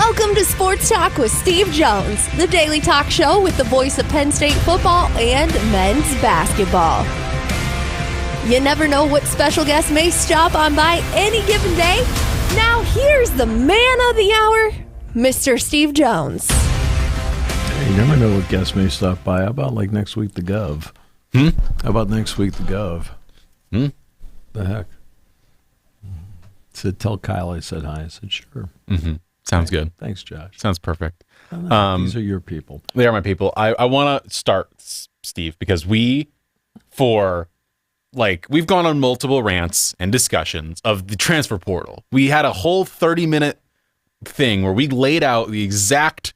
Welcome to Sports Talk with Steve Jones, the daily talk show with the voice of Penn State football and men's basketball. You never know what special guest may stop on by any given day. Now here's the man of the hour, Mr. Steve Jones. You never know what guest may stop by. How about like next week, the Gov? How about next week, the Gov? The heck? Said, tell Kyle I said hi. I said, sure. Sounds good. Thanks, Josh. Sounds perfect. These are your people. They are my people. I want to start, Steve, because we've gone on multiple rants and discussions of the transfer portal. We had a whole 30-minute thing where we laid out the exact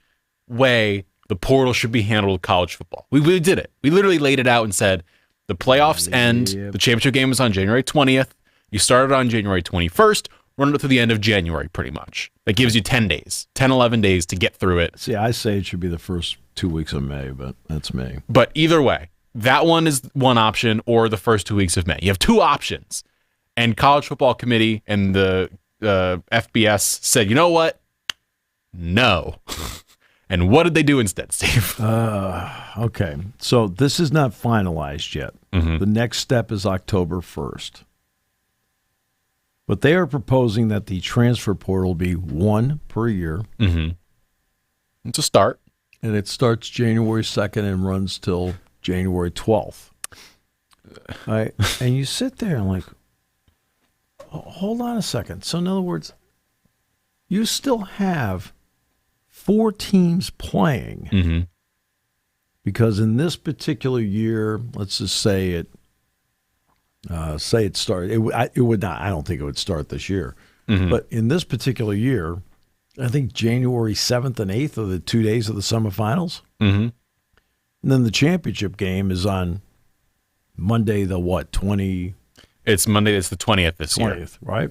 way the portal should be handled with college football. We did it. We literally laid it out and said the playoffs end. The championship game was on January 20th. You started on January 21st. Run it through the end of January, pretty much. That gives you 10 days, 10, 11 days to get through it. See, I say it should be the first 2 weeks of May, but that's me. But either way, that one is one option, or the first 2 weeks of May. You have two options. And College Football Committee and the FBS said, you know what? No. And what did they do instead, Steve? Okay, so this is not finalized yet. The next step is October 1st. But they are proposing that the transfer portal be one per year. It's a start. And it starts January 2nd and runs till January 12th. Right? And you sit there and like, hold on a second. So in other words, you still have 4 teams playing. Because in this particular year, let's just say it started. It would not. I don't think it would start this year. But in this particular year, I think January 7th and 8th are the 2 days of the semifinals. And then the championship game is on Monday, the what, 20? It's Monday. It's the 20th this year. 20th, right?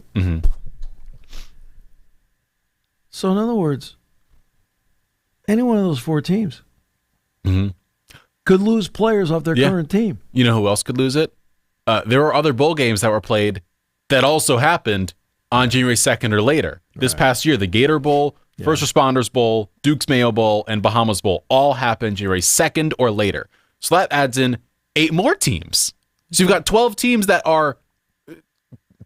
So in other words, any one of those 4 teams could lose players off their current team. You know who else could lose it? There were other bowl games that were played that also happened on January 2nd or later. This past year, the Gator Bowl, First Responders Bowl, Duke's Mayo Bowl, and Bahamas Bowl all happened January 2nd or later. So that adds in 8 more teams. So you've got 12 teams that are,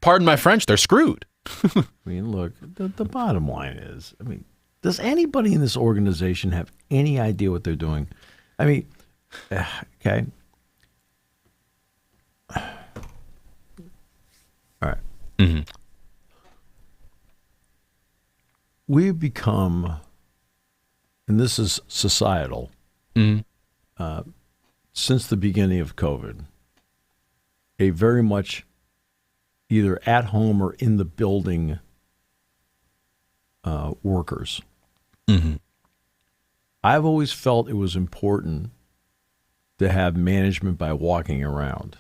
pardon my French, they're screwed. I mean, look, the bottom line is, does anybody in this organization have any idea what they're doing? I mean, okay. All right. We've become, and this is societal, since the beginning of COVID, a very much either at home or in the building workers. I've always felt it was important to have management by walking around.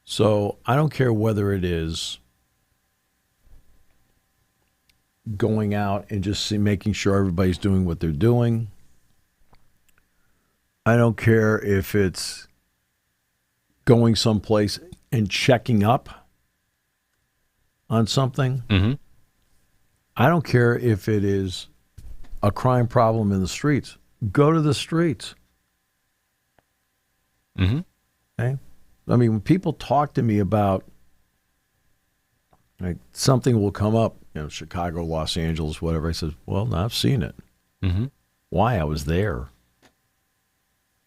So I don't care whether it is going out and just making sure everybody's doing what they're doing. I don't care if it's going someplace and checking up on something. I don't care if it is a crime problem in the streets. Go to the streets. Okay? I mean, when people talk to me about like something will come up, Chicago, Los Angeles, whatever, I said, well, no, I've seen it. Why? I was there.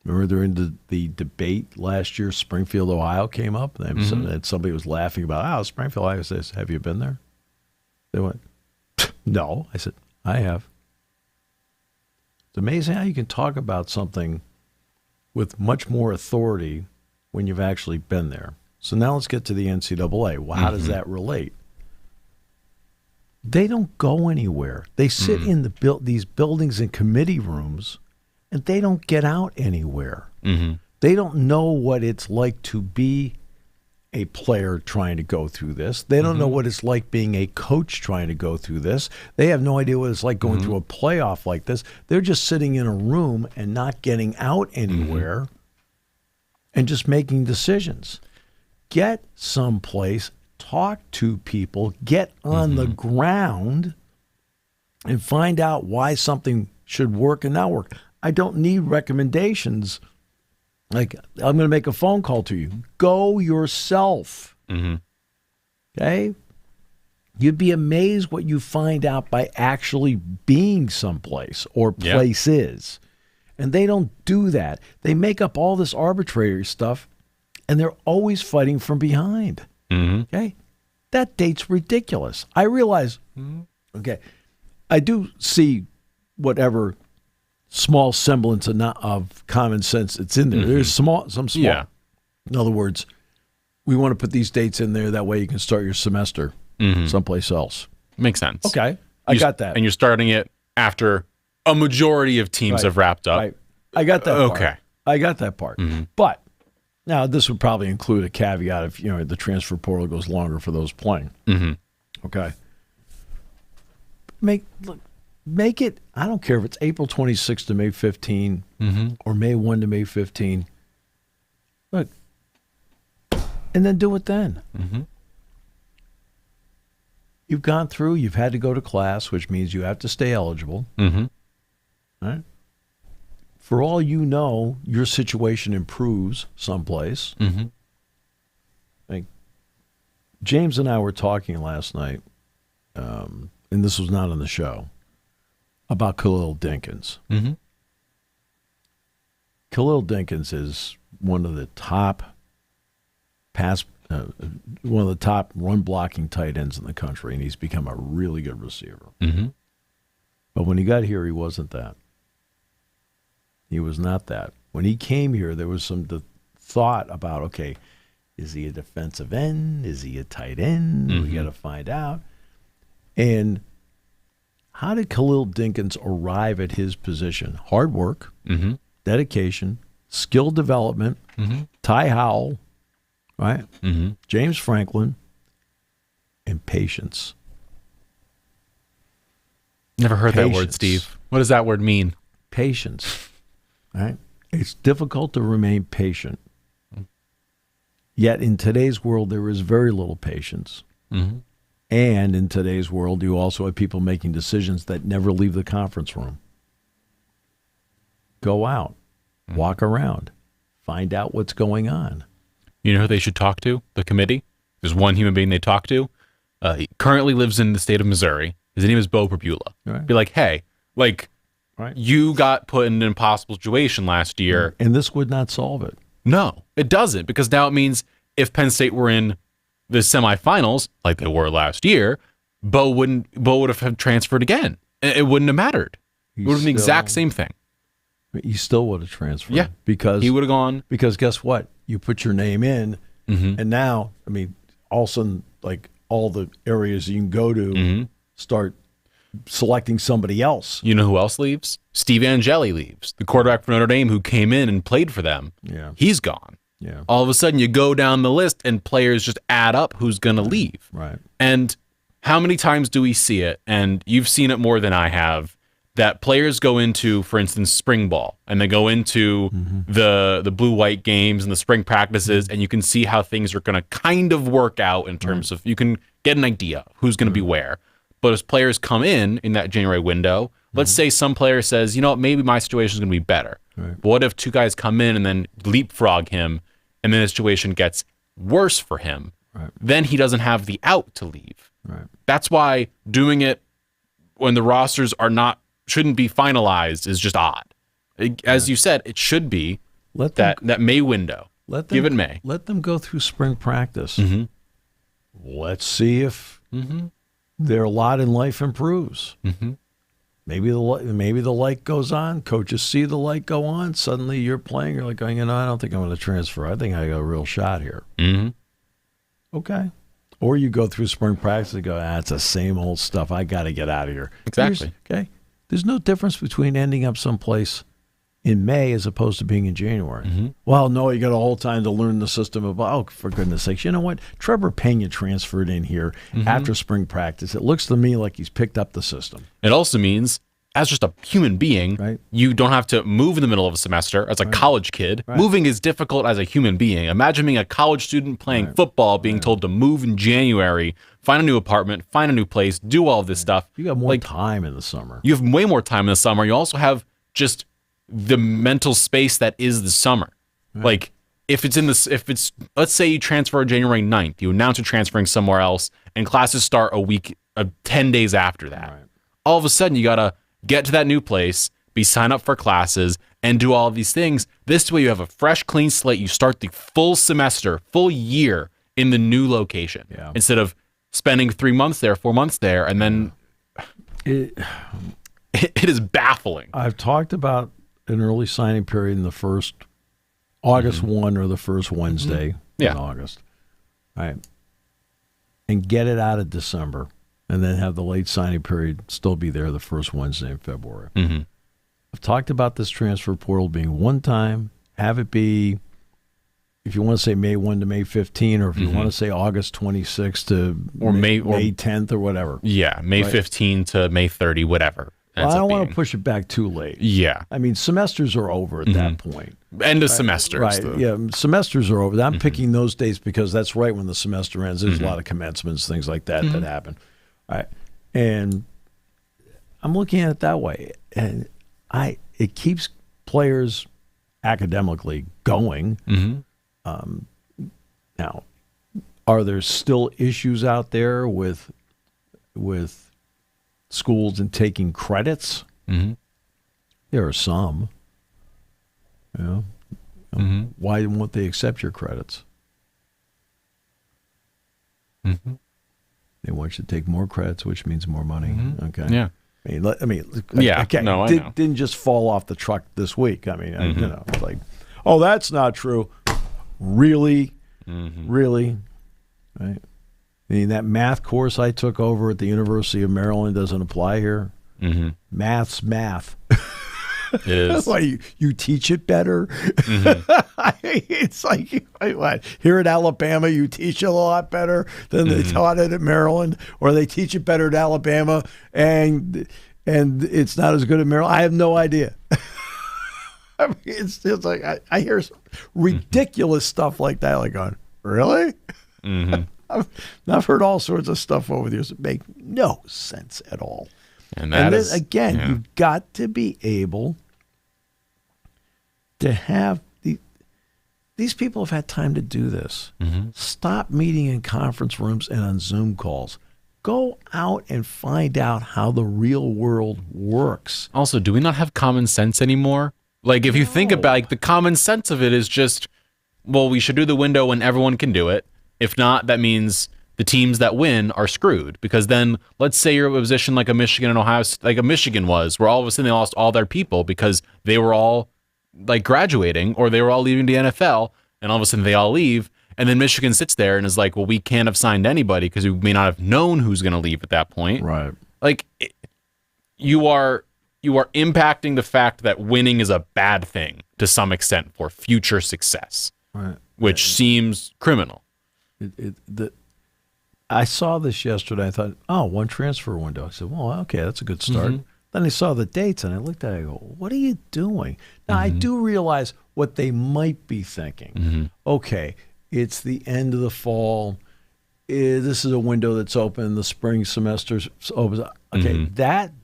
Remember during the debate last year, Springfield, Ohio came up, and somebody was laughing about, Springfield, Ohio. I said, have you been there? They went, no. I said, I have. It's amazing how you can talk about something with much more authority when you've actually been there. So now let's get to the NCAA. Well, how does that relate? They don't go anywhere. They sit in these buildings and committee rooms, and they don't get out anywhere. They don't know what it's like to be a player trying to go through this. They don't know what it's like being a coach trying to go through this. They have no idea what it's like going through a playoff like this. They're just sitting in a room and not getting out anywhere and just making decisions. Get someplace, talk to people, get on the ground, and find out why something should work and not work. I don't need recommendations. Like, I'm going to make a phone call to you. Go yourself. Mm-hmm. Okay? You'd be amazed what you find out by actually being someplace or places. And they don't do that. They make up all this arbitrary stuff, and they're always fighting from behind. Mm-hmm. Okay? That date's ridiculous. I realize, okay, I do see whatever small semblance of common sense it's in there. There's some small. Yeah. In other words, we want to put these dates in there. That way you can start your semester someplace else. Makes sense. Okay. I got that. And you're starting it after a majority of teams have wrapped up. Right. I got that part. Okay. I got that part. But now this would probably include a caveat if the transfer portal goes longer for those playing. Okay. Make it, I don't care if it's April 26th to May 15 or May 1 to May 15. Look, and then do it then. You've gone through, you've had to go to class, which means you have to stay eligible. Right? For all you know, your situation improves someplace. Like, James and I were talking last night, and this was not on the show, about Khalil Dinkins. Khalil Dinkins is one of the top run blocking tight ends in the country, and he's become a really good receiver. But when he got here, he wasn't that. He was not that. When he came here, there was some thought about, okay, is he a defensive end? Is he a tight end? We got to find out. And how did Khalil Dinkins arrive at his position? Hard work, dedication, skill development, Ty Howell, right? James Franklin, and patience. Never heard that word, Steve. What does that word mean? Patience, right? It's difficult to remain patient. Yet in today's world, there is very little patience. And in today's world, you also have people making decisions that never leave the conference room. Go out, walk around, find out what's going on. You know who they should talk to? The committee? There's one human being they talk to. He currently lives in the state of Missouri. His name is Bo Perbula. Right. Be like, hey, you got put in an impossible situation last year. And this would not solve it. No, it doesn't, because now it means if Penn State were in the semifinals, like they were last year, Bo would have transferred again. It wouldn't have mattered. It would have been the exact same thing. He still would have transferred. Yeah, because he would have gone. Because guess what? You put your name in, and now, all of a sudden, like, all the areas you can go to start selecting somebody else. You know who else leaves? Steve Angeli leaves, the quarterback for Notre Dame who came in and played for them. Yeah, he's gone. Yeah. All of a sudden, you go down the list, and players just add up who's going to leave. Right. And how many times do we see it? And you've seen it more than I have. That players go into, for instance, spring ball, and they go into the blue-white games and the spring practices, and you can see how things are going to kind of work out in terms of, you can get an idea of who's going to be where. But as players come in that January window, let's say some player says, maybe my situation is going to be better. Right. But what if two guys come in and then leapfrog him, and then the situation gets worse for him? Right. Then he doesn't have the out to leave. Right. That's why doing it when the rosters shouldn't be finalized is just odd. As you said, it should be that May window. Give it May. Let them go through spring practice. Let's see if their lot in life improves. Maybe the light goes on. Coaches see the light go on. Suddenly you're playing. You're like going, I don't think I'm going to transfer. I think I got a real shot here. Okay. Or you go through spring practice and go, it's the same old stuff. I got to get out of here. Exactly. Okay. There's no difference between ending up someplace in May as opposed to being in January. Well, no, you got a whole time to learn the system for goodness sakes. You know what? Trevor Pena transferred in here after spring practice. It looks to me like he's picked up the system. It also means as just a human being, Right. you don't have to move in the middle of a semester as a college kid. Right. Moving is difficult as a human being. Imagine being a college student playing football, being told to move in January, find a new apartment, find a new place, do all of this stuff. You got more time in the summer. You have way more time in the summer. You also have just the mental space that is the summer. Right. Like if it's let's say you transfer January 9th, you announce you're transferring somewhere else, and classes start 10 days after that. Right. All of a sudden you gotta get to that new place, sign up for classes, and do all of these things. This way you have a fresh, clean slate. You start the full semester, full year in the new location instead of spending 3 months there, 4 months there, and then it is baffling. I've talked about an early signing period in the first August 1 or the first Wednesday in August. All right. And get it out of December. And then have the late signing period still be there the first Wednesday in February. Mm-hmm. I've talked about this transfer portal being one time. Have it be, if you want to say May 1 to May 15, or if you want to say August 26 to May 10th or whatever. Yeah, May 15 to May 30, whatever. Well, I don't want to push it back too late. Yeah. I mean, semesters are over at that point. End of semesters. Right. Yeah, semesters are over. I'm picking those dates because that's right when the semester ends. There's a lot of commencements, things like that that happen. All right. And I'm looking at it that way. And it keeps players academically going. Now, are there still issues out there with schools and taking credits? There are some. You know, why won't they accept your credits? They want you to take more credits, which means more money. Okay. Yeah. I mean, yeah. Okay. No, I know. Didn't just fall off the truck this week. I mean, you know, it's like, oh, that's not true. Really, really, right? I mean, that math course I took over at the University of Maryland doesn't apply here. Math's math. It is. Why you teach it better? It's like what? Here at Alabama, you teach it a lot better than they taught it at Maryland, or they teach it better at Alabama, and it's not as good at Maryland. I have no idea. I mean, it's just like I hear some ridiculous stuff like that. Like, going, really? I've heard all sorts of stuff over the years that make no sense at all. And that is, again, you've got to be able to have these people have had time to do this. Stop meeting in conference rooms and on Zoom calls. Go out and find out how the real world works. Also, do we not have common sense anymore? Like, if you think about the common sense of it is just, well, we should do the window when everyone can do it. If not, that means the teams that win are screwed, because then let's say you're in a position like a Michigan and Ohio, like a Michigan was, where all of a sudden they lost all their people because they were all like graduating or they were all leaving the NFL, and all of a sudden they all leave, and then Michigan sits there and is like, well, we can't have signed anybody because we may not have known who's going to leave at that point. Right. Like, you are impacting the fact that winning is a bad thing to some extent for future success, Right. which seems criminal. I saw this yesterday. I thought, oh, one transfer window. I said, well, okay, that's a good start. Then I saw the dates, and I looked at it. I go, what are you doing? Now, I do realize what they might be thinking. Okay, it's the end of the fall. This is a window that's open. The spring semester's open. Okay,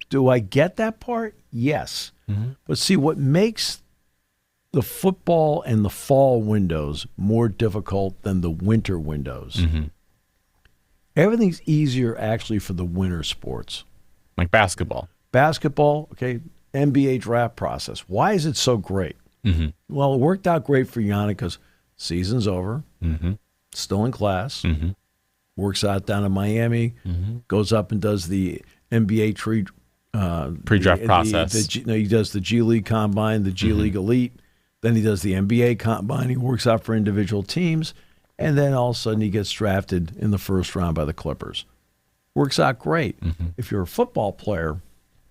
do I get that part? Yes. But see, what makes the football and the fall windows more difficult than the winter windows, everything's easier actually for the winter sports. Like basketball. Basketball, okay, NBA draft process. Why is it so great? Well, it worked out great for Yannick because season's over, still in class, works out down in Miami, goes up and does the NBA pre-draft process. He does the G League Combine, the G League Elite. Then he does the NBA Combine. He works out for individual teams. And then all of a sudden he gets drafted in the first round by the Clippers. Works out great. If you're a football player,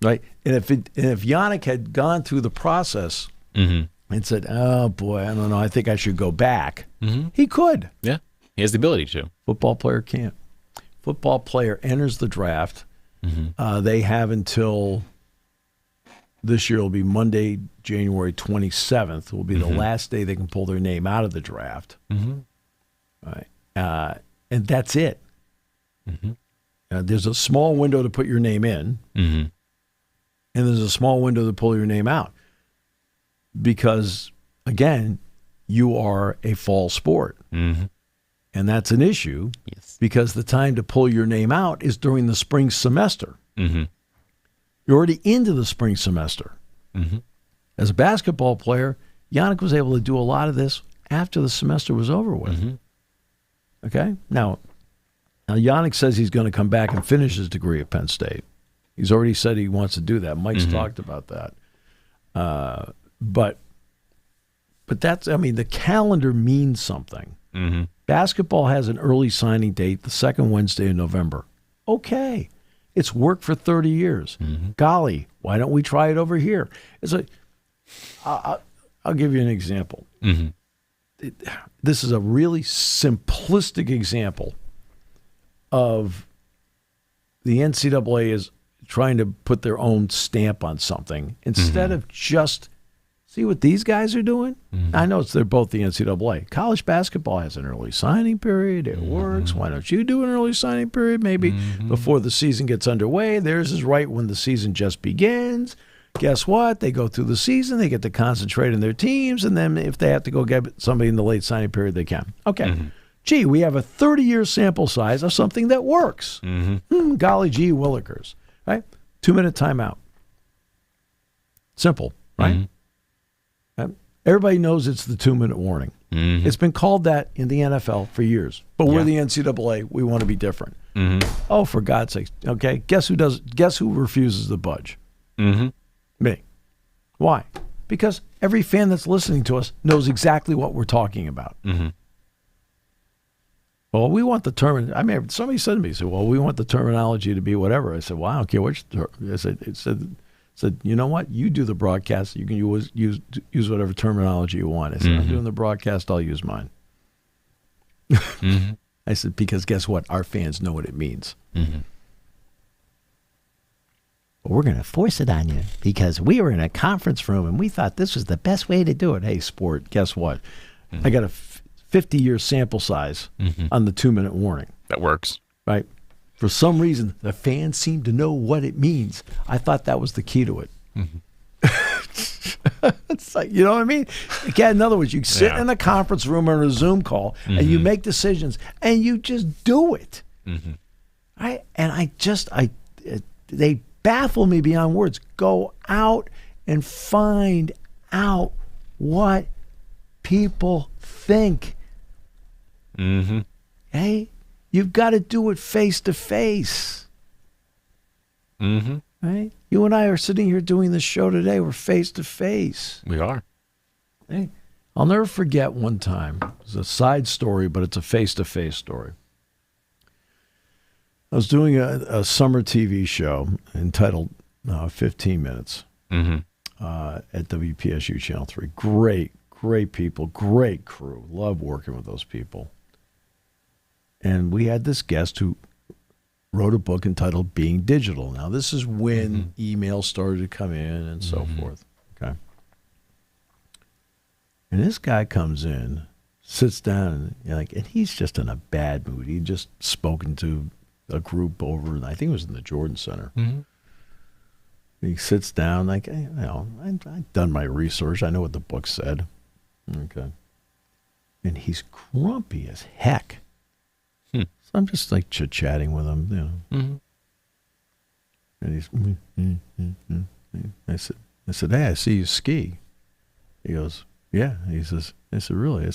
right? And if Yannick had gone through the process and said, oh, boy, I don't know, I think I should go back, he could. Yeah, he has the ability to. Football player can't. Football player enters the draft. They have until this year will be Monday, January 27th. Will be the last day they can pull their name out of the draft. Mm-hmm. All right. And that's it. There's a small window to put your name in, and there's a small window to pull your name out. Because, again, you are a fall sport. And that's an issue because the time to pull your name out is during the spring semester. You're already into the spring semester. As a basketball player, Yannick was able to do a lot of this after the semester was over with. Okay? Now, Yannick says he's going to come back and finish his degree at Penn State. He's already said he wants to do that. Mike's talked about that. But that's, I mean, the calendar means something. Basketball has an early signing date, the second Wednesday in November. Okay. It's worked for 30 years. Golly, why don't we try it over here? I'll give you an example. This is a really simplistic example of the NCAA is trying to put their own stamp on something instead of just see what these guys are doing. I know they're both the NCAA. College basketball has an early signing period. It works. Why don't you do an early signing period maybe before the season gets underway? Theirs is right when the season just begins. Guess what? They go through the season. They get to concentrate on their teams, and then if they have to go get somebody in the late signing period, they can. Okay. Gee, we have a 30-year sample size of something that works. Golly gee willikers. Right? 2-minute timeout. Simple, right? Everybody knows it's the 2-minute warning. It's been called that in the NFL for years. But we're the NCAA. We want to be different. Oh, for God's sake. Okay, guess who refuses to budge? Me. Why? Because every fan that's listening to us knows exactly what we're talking about. Well, we want the term. I mean, somebody said to me, well, we want the terminology to be whatever. I said, well, I don't care which. It said, you know what? You do the broadcast. You can use whatever terminology you want. I said, I'm doing the broadcast. I'll use mine. I said, because guess what? Our fans know what it means. But we're going to force it on you because we were in a conference room and we thought this was the best way to do it. Hey, sport, guess what? I got a 50-year sample size on the 2-minute warning. That works. Right? For some reason, the fans seem to know what it means. I thought that was the key to it. It's like, you know what I mean? Again, in other words, you sit in a conference room or in a Zoom call and you make decisions and you just do it. Right? And they baffle me beyond words. Go out and find out what people think. Hey, you've got to do it face to face. Right? You and I are sitting here doing this show today. We're face to face. We are. Hey, I'll never forget one time. It's a side story, but it's a face to face story. I was doing a summer TV show entitled 15 Minutes at WPSU Channel 3. Great people, great crew. Love working with those people. And we had this guest who wrote a book entitled Being Digital. Now, this is when emails started to come in and so forth. Okay. And this guy comes in, sits down, and he's just in a bad mood. He'd just spoken to a group over, I think it was in the Jordan Center. He sits down, I've done my research. I know what the book said. Okay. And he's grumpy as heck. So I'm just chit-chatting with him, And he's, I said, hey, I see you ski. He goes, yeah. He says, I said, really? I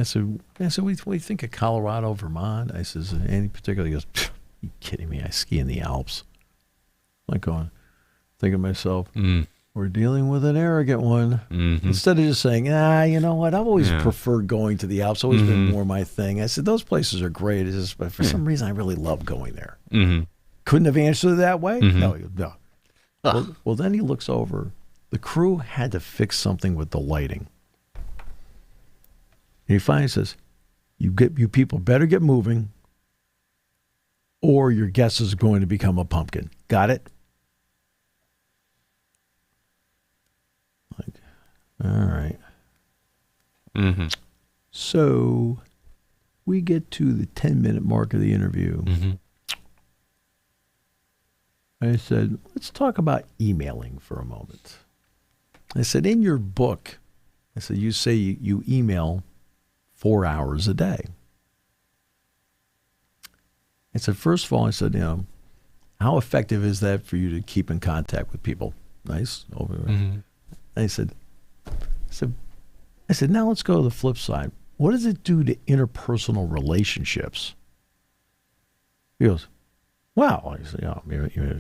said, what do you think of Colorado, Vermont? I says, any particular? He goes, you kidding me? I ski in the Alps. I'm going, thinking to myself, we're dealing with an arrogant one. Instead of just saying, you know what? I've always preferred going to the Alps. Always been more my thing. I said, those places are great. It's just, but for some reason, I really love going there. Couldn't have answered it that way? No. Well, then he looks over. The crew had to fix something with the lighting. And he finally says, you people better get moving or your guest is going to become a pumpkin. Got it? All right. Mm-hmm. So we get to the 10-minute mark of the interview. Mm-hmm. I said, let's talk about emailing for a moment. I said, in your book, I said, you say you email 4 hours a day. I said, first of all, I said, how effective is that for you to keep in contact with people? Nice. Over there. Mm-hmm. I said, now let's go to the flip side. What does it do to interpersonal relationships? He goes, wow. I said,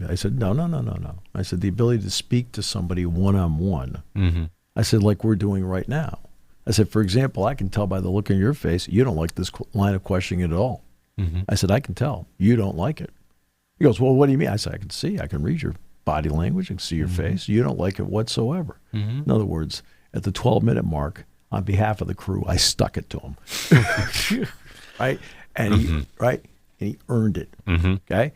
I said, no. I said, the ability to speak to somebody one-on-one. Mm-hmm. I said, like we're doing right now. I said, for example, I can tell by the look in your face, you don't like this line of questioning at all. Mm-hmm. I said, I can tell. You don't like it. He goes, well, what do you mean? I said, I can see. I can read your body language. I can see your face. You don't like it whatsoever. Mm-hmm. In other words, at the 12-minute mark, on behalf of the crew, I stuck it to him. Right? And he earned it. Mm-hmm. Okay?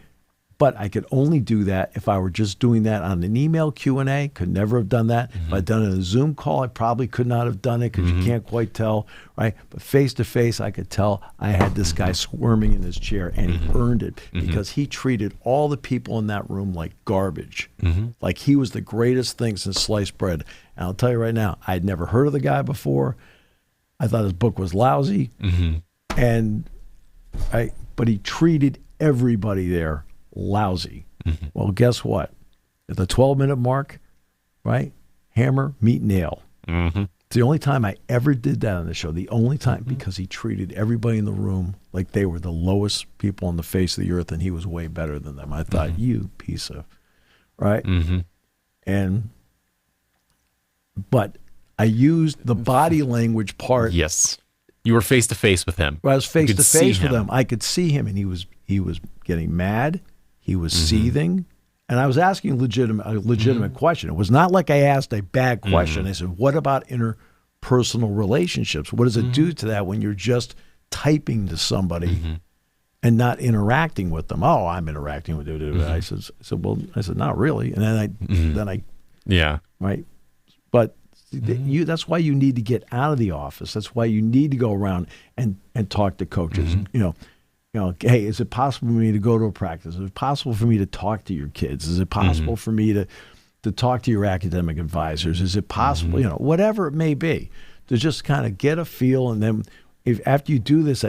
But I could only do that if I were just doing that on an email Q&A. Could never have done that. Mm-hmm. If I'd done it in a Zoom call, I probably could not have done it because you can't quite tell, right? But face-to-face, I could tell I had this guy squirming in his chair, and he earned it because he treated all the people in that room like garbage. Like he was the greatest thing since sliced bread. And I'll tell you right now, I'd never heard of the guy before. I thought his book was lousy. But he treated everybody there lousy. Well, guess what? At the 12-minute mark, right? Hammer, meet, nail. It's the only time I ever did that on the show. The only time, because he treated everybody in the room like they were the lowest people on the face of the earth, and he was way better than them. I thought, you piece of, right? But I used the body language part. Yes. You were face to face with him. I was face to face with him. I could see him, and he was getting mad. He was seething, and I was asking a legitimate question. It was not like I asked a bad question. I said, "What about interpersonal relationships? What does it do to that when you're just typing to somebody and not interacting with them?" Oh, I'm interacting with you. I said, not really. And then I, right. But that's why you need to get out of the office. That's why you need to go around and talk to coaches. Hey, is it possible for me to go to a practice? Is it possible for me to talk to your kids? Is it possible for me to talk to your academic advisors? Is it possible, whatever it may be, to just kind of get a feel. And then after you do this,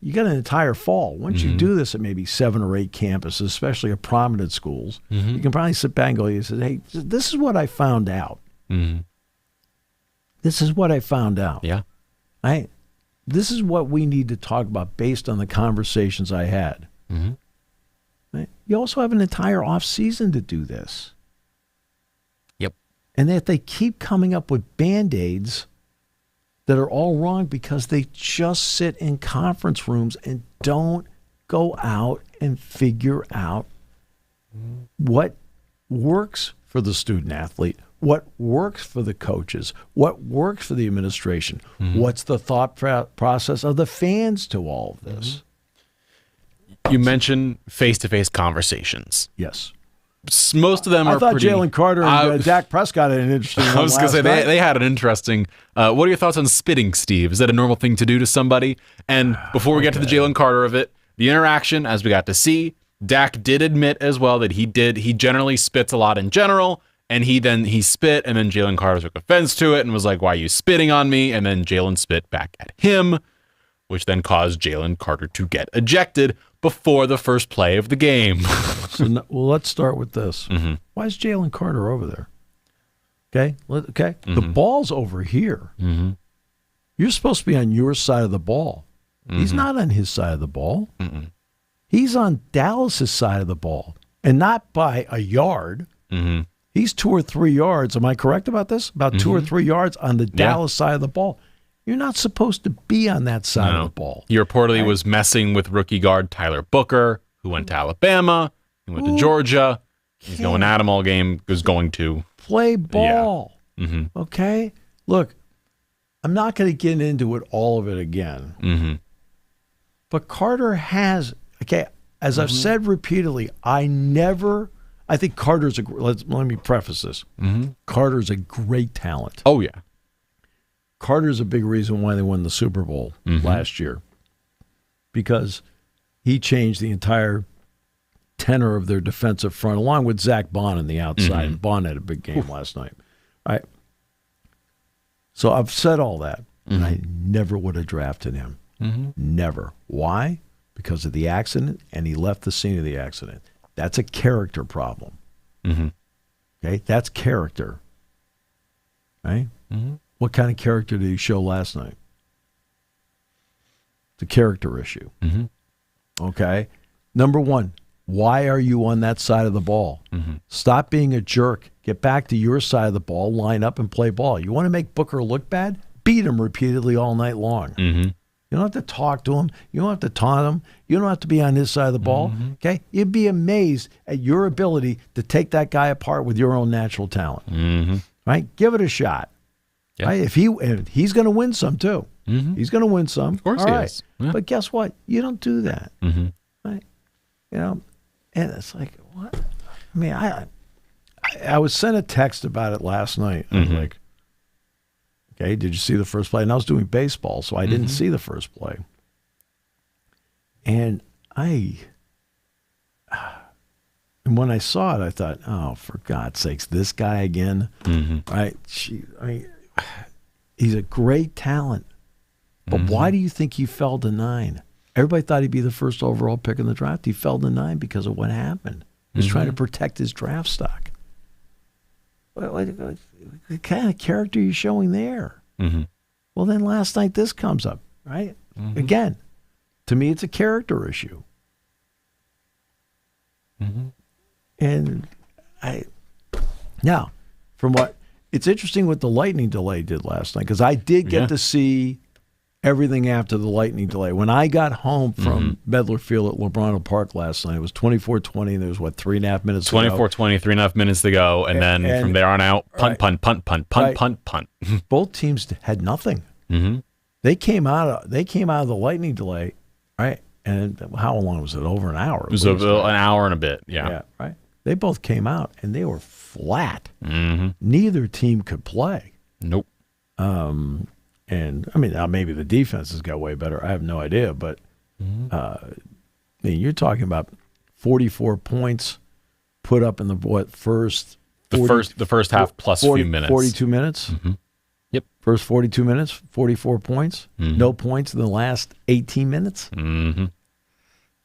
you got an entire fall. Once you do this at maybe 7 or 8 campuses, especially at prominent schools, you can probably sit back and go, you say, hey, this is what I found out. This is what I found out. Yeah. This is what we need to talk about based on the conversations I had. Right? You also have an entire off season to do this. Yep. And if they keep coming up with Band-Aids that are all wrong because they just sit in conference rooms and don't go out and figure out what works for the student athlete, what works for the coaches, what works for the administration, what's the thought process of the fans to all of this. You mentioned face-to-face conversations. Yes. Most of them are pretty... I thought Jalen Carter and Dak Prescott had an interesting one. I was going to say, they had an interesting... what are your thoughts on spitting, Steve? Is that a normal thing to do to somebody? And before we get to the Jalen Carter of it, the interaction, as we got to see, Dak did admit as well that he generally spits a lot in general, and he spit, and then Jalen Carter took offense to it and was like, why are you spitting on me? And then Jalen spit back at him, which then caused Jalen Carter to get ejected before the first play of the game. Let's start with this. Why is Jalen Carter over there? Okay. The ball's over here. You're supposed to be on your side of the ball. He's not on his side of the ball. He's on Dallas's side of the ball, and not by a yard. He's 2 or 3 yards. Am I correct about this? About 2 or 3 yards on the Dallas side of the ball. You're not supposed to be on that side of the ball. He reportedly was messing with rookie guard Tyler Booker, who went to Alabama, he went to Georgia. He's going at him all game. Was going to play ball. Okay? Look, I'm not going to get into all of it again. But Carter has, as I've said repeatedly, I I think Carter's let me preface this. Carter's a great talent. Oh, yeah. Carter's a big reason why they won the Super Bowl last year, because he changed the entire tenor of their defensive front, along with Zach Bond on the outside. And Bond had a big game last night. Right? So I've said all that, and I never would have drafted him. Never. Why? Because of the accident, and he left the scene of the accident. That's a character problem. Okay? That's character. Right? What kind of character did he show last night? It's a character issue. Okay? Number one, why are you on that side of the ball? Stop being a jerk. Get back to your side of the ball, line up, and play ball. You want to make Booker look bad? Beat him repeatedly all night long. You don't have to talk to him. You don't have to taunt him. You don't have to be on his side of the ball. Okay? You'd be amazed at your ability to take that guy apart with your own natural talent. Right? Give it a shot. Yeah. Right? If he's going to win some too. He's going to win some. Of course all he right. is. Yeah. But guess what? You don't do that. Right? You know, and it's like, what? I mean, I was sent a text about it last night. I was like, okay, did you see the first play? And I was doing baseball, so I didn't see the first play. And when I saw it, I thought, oh, for God's sakes, this guy again. Right? He's a great talent. But why do you think he fell to 9? Everybody thought he'd be the first overall pick in the draft. He fell to 9 because of what happened. He was trying to protect his draft stock. What kind of character are you showing there? Well, then last night this comes up, right? Again, to me, it's a character issue. And now, from what it's interesting what the lightning delay did last night, because I did get to see everything after the lightning delay. When I got home from Medler Field at LeBron Park last night, it was 24-20, and there was, 3.5 minutes to go? 24-20, 3.5 minutes to go, and then from there on out, punt. Both teams had nothing. They came out of the lightning delay, right? And how long was it? Over an hour. It was an hour and a bit, yeah. Right. They both came out, and they were flat. Neither team could play. Nope. And, I mean, maybe the defenses got way better. I have no idea. But, I mean, you're talking about 44 points put up in the first? The first half plus 40, few minutes. 42 minutes? Yep. First 42 minutes, 44 points. No points in the last 18 minutes. All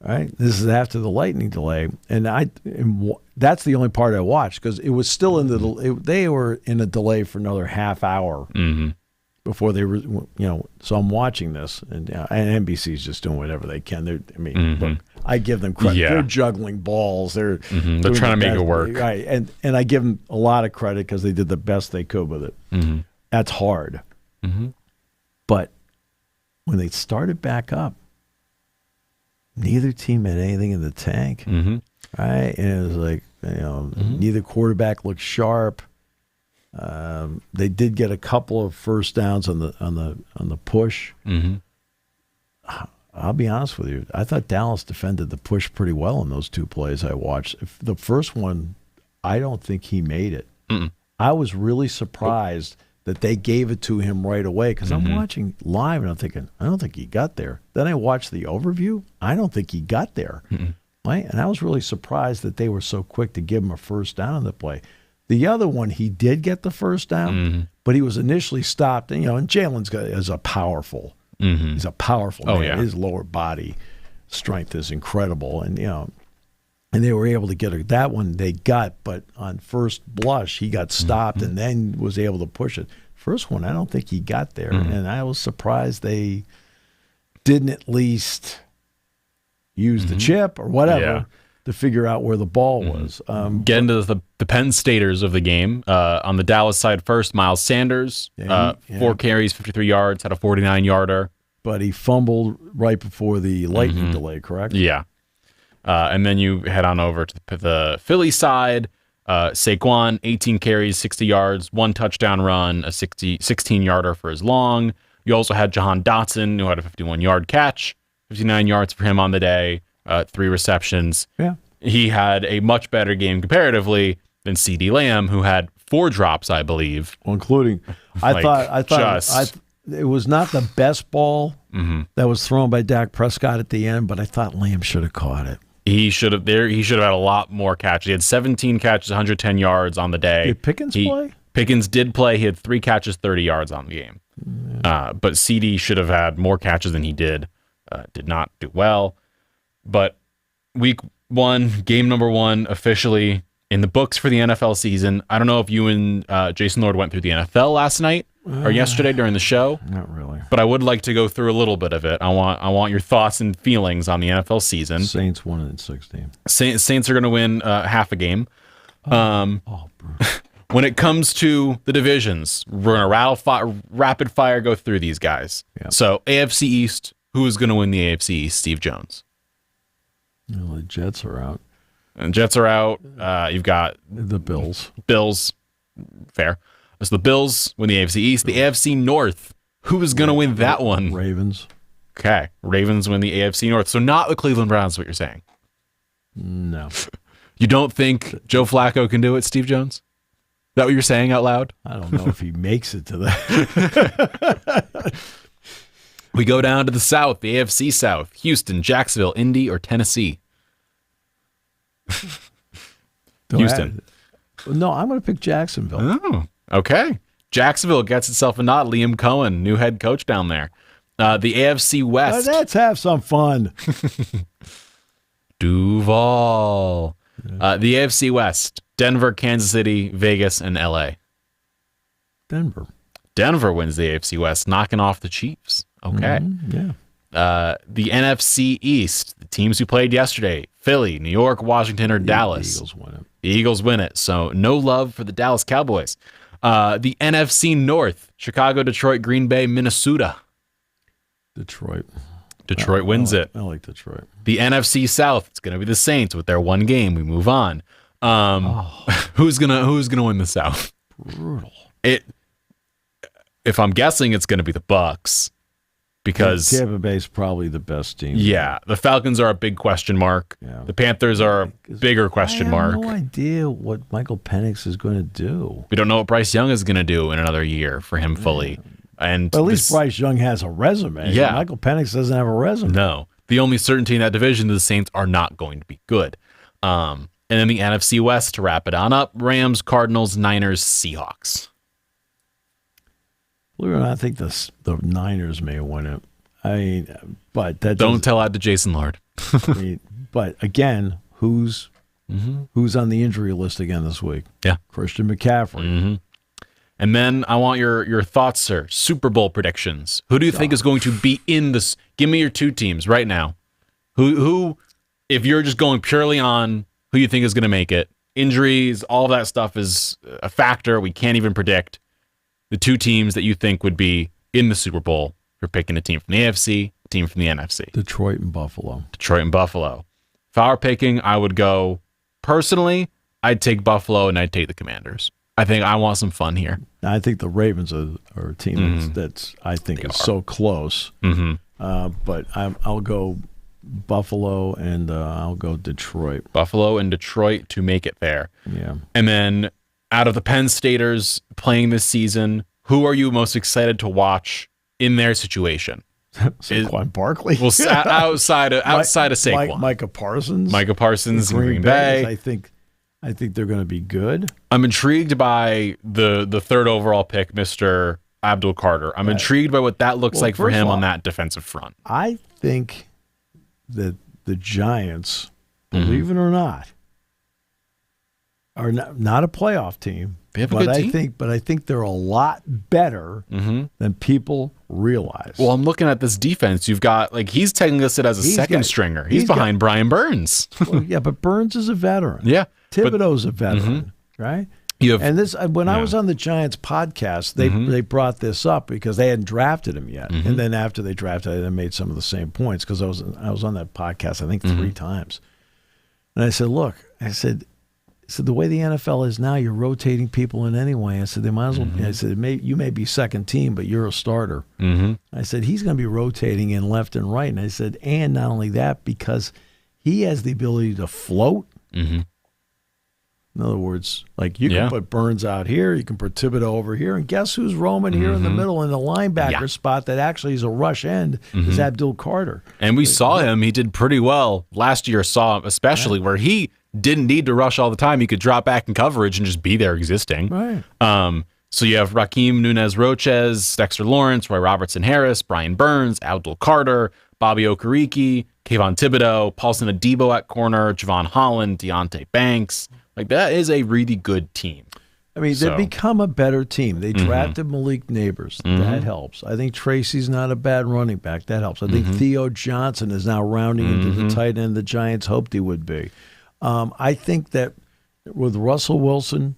right? This is after the lightning delay. And that's the only part I watched, because it was still in they were in a delay for another half hour. Before they were, so I'm watching this, and NBC's just doing whatever they can. Look, I give them credit. Yeah. They're juggling balls. They're trying to make it work. Right, and I give them a lot of credit because they did the best they could with it. That's hard. But when they started back up, neither team had anything in the tank. Right, and it was like neither quarterback looked sharp. They did get a couple of first downs on the push. I'll be honest with you. I thought Dallas defended the push pretty well in those two plays I watched. The first one, I don't think he made it. I was really surprised that they gave it to him right away, because I'm watching live and I'm thinking, I don't think he got there. Then I watched the overview. I don't think he got there. Right? And I was really surprised that they were so quick to give him a first down on the play. The other one, he did get the first down, but he was initially stopped. And, and Jalen's is a powerful. He's a powerful man. Yeah. His lower body strength is incredible. And, and they were able to get that one they got, but on first blush, he got stopped and then was able to push it. First one, I don't think he got there. And I was surprised they didn't at least use the chip or whatever to figure out where the ball was. Get into the Penn Staters of the game. On the Dallas side first, Miles Sanders, 4 carries, 53 yards, had a 49-yarder. But he fumbled right before the lightning delay, correct? Yeah. And then you head on over to the Philly side. Saquon, 18 carries, 60 yards, 1 touchdown run, a 16-yarder for his long. You also had Jahan Dotson, who had a 51-yard catch, 59 yards for him on the day, 3 receptions. Yeah. he had a much better game comparatively than CeeDee Lamb, who had 4 drops, I believe. Well, including, I thought it was not the best ball that was thrown by Dak Prescott at the end, but I thought Lamb should have caught it. He should have had a lot more catches. He had 17 catches, 110 yards on the day. Did Pickens play? Pickens did play. He had 3 catches, 30 yards on the game. Yeah. But CD should have had more catches than he did. Did not do well. But week 1, game number 1, officially in the books for the NFL season. I don't know if you and Jason Lord went through the NFL last night or yesterday during the show. Not really. But I would like to go through a little bit of it. I want your thoughts and feelings on the NFL season. Saints won in 16. Saints are going to win half a game. When it comes to the divisions, we're going to rapid fire go through these guys. Yep. So AFC East, who is going to win the AFC East? Steve Jones. Well, the Jets are out. And Jets are out. You've got the Bills. Fair. So the Bills win the AFC East. The AFC North, who is going to win that one? Ravens. Okay. Ravens win the AFC North. So not the Cleveland Browns is what you're saying. No. You don't think Joe Flacco can do it, Steve Jones? Is that what you're saying out loud? I don't know if he makes it to that. We go down to the South, the AFC South. Houston, Jacksonville, Indy, or Tennessee? Houston. No, I'm going to pick Jacksonville. Oh, okay. Jacksonville gets itself a nod. Liam Cohen, new head coach down there. The AFC West. Let's have some fun. Duval. The AFC West. Denver, Kansas City, Vegas, and LA. Denver wins the AFC West, knocking off the Chiefs. Okay. Yeah. The NFC East, the teams who played yesterday, Philly, New York, Washington, or Dallas. The Eagles win it. The Eagles win it. So no love for the Dallas Cowboys. The NFC North, Chicago, Detroit, Green Bay, Minnesota. Detroit wins it. I like Detroit. The NFC South, it's going to be the Saints with their one game. We move on. Who's gonna win the South? Brutal. If I'm guessing, it's going to be the Bucks. Because Tampa Bay's probably the best team. Yeah, the Falcons are a big question mark. Yeah. The Panthers are a bigger question mark. I have no idea what Michael Penix is going to do. We don't know what Bryce Young is going to do in another year for him fully. And but at least Bryce Young has a resume. Yeah. Michael Penix doesn't have a resume. No. The only certainty in that division is the Saints are not going to be good. And then the NFC West to wrap it on up, Rams, Cardinals, Niners, Seahawks. Believe it or not, I think the Niners may win it. I mean, but that don't tell that to Jason Lord. But again, who's on the injury list again this week? Yeah, Christian McCaffrey. Mm-hmm. And then I want your thoughts, sir. Super Bowl predictions. Who do you think is going to be in this? Give me your 2 teams right now. Who, if you're just going purely on who you think is going to make it, injuries, all of that stuff is a factor we can't even predict. The 2 teams that you think would be in the Super Bowl. You're picking a team from the AFC, a team from the NFC. Detroit and Buffalo. If I were picking, I would go, personally, I'd take Buffalo and I'd take the Commanders. I think I want some fun here. I think the Ravens are a team that's I think is so close. But I'll go Buffalo and I'll go Detroit. Buffalo and Detroit to make it there. Yeah. And then out of the Penn Staters playing this season, who are you most excited to watch in their situation? Saquon Barkley. Well, outside of Saquon. Micah Parsons. In Green Bay. I think they're going to be good. I'm intrigued by the third overall pick, Mr. Abdul Carter. I'm intrigued by what that looks like for him on that defensive front. I think that the Giants, believe it or not, are not a playoff team. They have a good team. But I think they're a lot better than people realize. Well, I'm looking at this defense. You've got, he's technically listed as a second stringer. He's behind Brian Burns. Well, yeah, but Burns is a veteran. Yeah. Thibodeau's a veteran, right? When I was on the Giants podcast, they brought this up because they hadn't drafted him yet. And then after they drafted him, they made some of the same points because I was on that podcast, I think 3 times. And I said, look, the way the NFL is now, you're rotating people in anyway. I said, they might as well. I said, you may be second team, but you're a starter. I said, he's going to be rotating in left and right. And I said, and not only that, because He has the ability to float. Mm-hmm. In other words, like you can put Burns out here, you can put Thibodeau over here, and guess who's roaming here in the middle in the linebacker spot that actually is a rush end is Abdul Carter. And we saw him. He did pretty well last year, especially where he didn't need to rush all the time. He could drop back in coverage and just be there existing. Right. So you have Raheem Nunez-Roches, Dexter Lawrence, Roy Robertson-Harris, Brian Burns, Abdul Carter, Bobby Okereke, Kayvon Thibodeau, Paulson Adebo at corner, Javon Holland, Deontay Banks. Like, that is a really good team. I mean, they've become a better team. They drafted Malik Neighbors. That helps. I think Tracy's not a bad running back. That helps. I think Theo Johnson is now rounding into the tight end the Giants hoped he would be. I think that with Russell Wilson,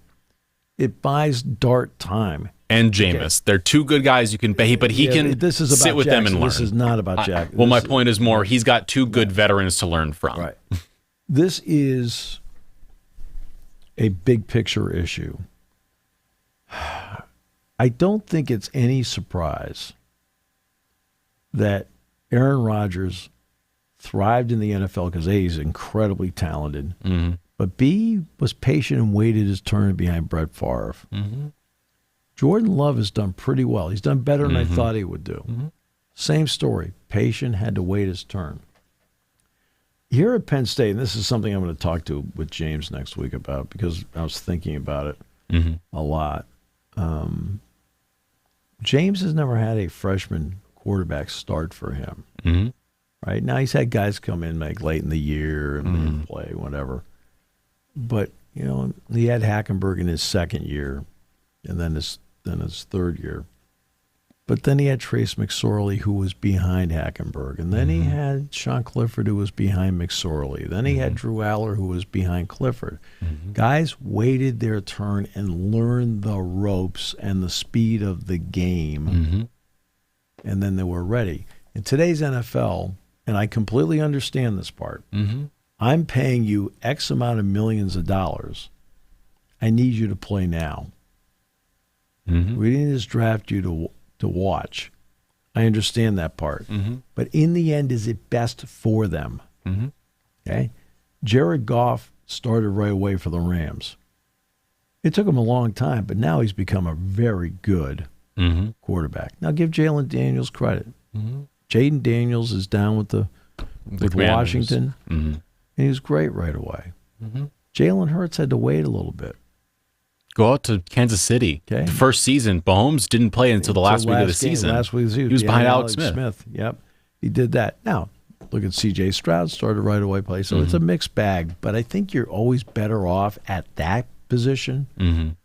it buys Dart time. And Jameis. They're two good guys you can pay, but he can this is about sit with Jackson. them and learn. This is not about Jack. Well, my point is more, he's got two good veterans to learn from. Right. This is a big picture issue. I don't think it's any surprise that Aaron Rodgers thrived in the NFL because A, he's incredibly talented, but B, was patient and waited his turn behind Brett Favre. Jordan Love has done pretty well. He's done better than I thought he would do. Same story. Patient, had to wait his turn. Here at Penn State, and this is something I'm going to talk to with James next week about because I was thinking about it a lot. James has never had a freshman quarterback start for him. Right now, he's had guys come in like late in the year and play whatever. But you know, he had Hackenberg in his second year, and then his third year. But then he had Trace McSorley, who was behind Hackenberg. And then he had Sean Clifford, who was behind McSorley. Then he had Drew Aller, who was behind Clifford. Guys waited their turn and learned the ropes and the speed of the game. And then they were ready. In today's NFL, and I completely understand this part, I'm paying you X amount of millions of dollars. I need you to play now. We didn't just draft you to watch. I understand that part. But in the end, is it best for them? Okay? Jared Goff started right away for the Rams. It took him a long time, but now he's become a very good quarterback. Now give Jalen Daniels credit. Jaden Daniels is down with Washington, and he was great right away. Jalen Hurts had to wait a little bit. Go out to Kansas City. Okay. The first season, Mahomes didn't play until the last week of the season. Last week of the season. He was behind Alex Smith. Yep. He did that. Now, look at C.J. Stroud, started right away play. So it's a mixed bag. But I think you're always better off at that position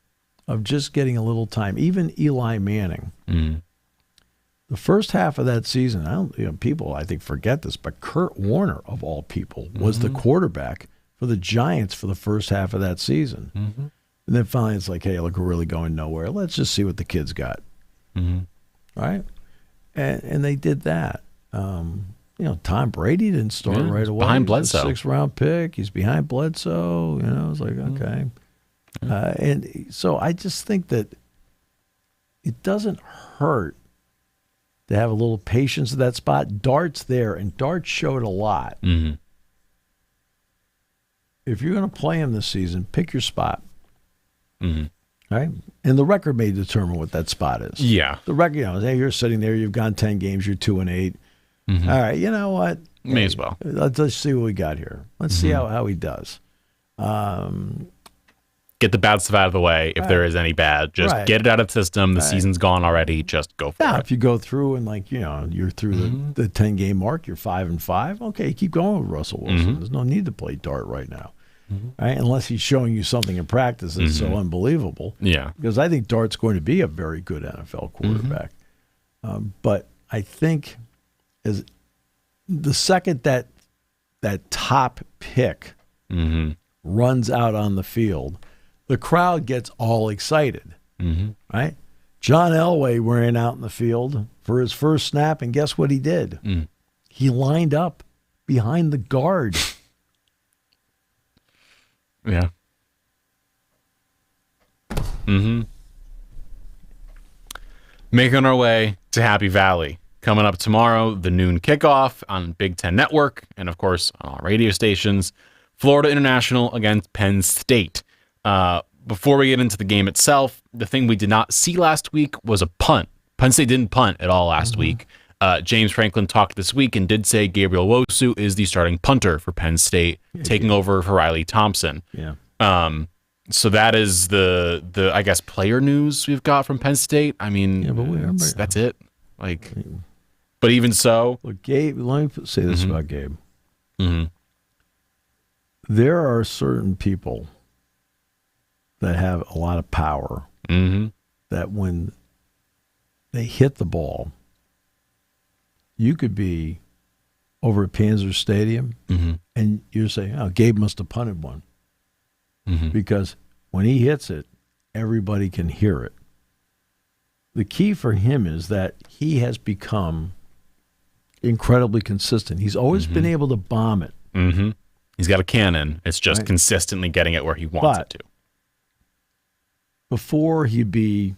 of just getting a little time. Even Eli Manning. The first half of that season, people I think forget this, but Kurt Warner, of all people, was the quarterback for the Giants for the first half of that season. And then finally it's like, hey, look, we're really going nowhere. Let's just see what the kids got. Right? And they did that. Tom Brady didn't start right away. Behind Bledsoe. 6th-round pick. He's behind Bledsoe. It's like, okay. And so I just think that it doesn't hurt to have a little patience at that spot. Dart's there, and Dart showed a lot. If you're going to play him this season, pick your spot. Right? And the record may determine what that spot is. Yeah. The record, hey, you're sitting there, you've gone 10 games, you're 2-8. All right, you know what? May as well. Let's see what we got here. Let's see how he does. Get the bad stuff out of the way if there is any bad. Just get it out of the system. The season's gone already. Just go for it. If you go through and you're through the 10-game mark, you're 5-5. Okay, keep going with Russell Wilson. There's no need to play Dart right now. Right? Unless he's showing you something in practice that's so unbelievable. Yeah. Because I think Dart's going to be a very good NFL quarterback. But I think as the second that top pick runs out on the field, the crowd gets all excited. Right? John Elway ran out in the field for his first snap, and guess what he did? He lined up behind the guard. Yeah. Making our way to Happy Valley. Coming up tomorrow, the noon kickoff on Big Ten Network, and of course on our radio stations. Florida International against Penn State. Before we get into the game itself, the thing we did not see last week was a punt. Penn State didn't punt at all last week. James Franklin talked this week and did say Gabriel Wosu is the starting punter for Penn State, taking over for Riley Thompson. Yeah. So that is the I guess player news we've got from Penn State. I mean, that's it. Like, but even so, look, Gabe. Let me say this about Gabe. Mm-hmm. There are certain people that have a lot of power that when they hit the ball, you could be over at Panzer Stadium and you're saying, oh, Gabe must have punted one. Because when he hits it, everybody can hear it. The key for him is that he has become incredibly consistent. He's always been able to bomb it. He's got a cannon. It's just consistently getting it where he wants it to. Before he'd be,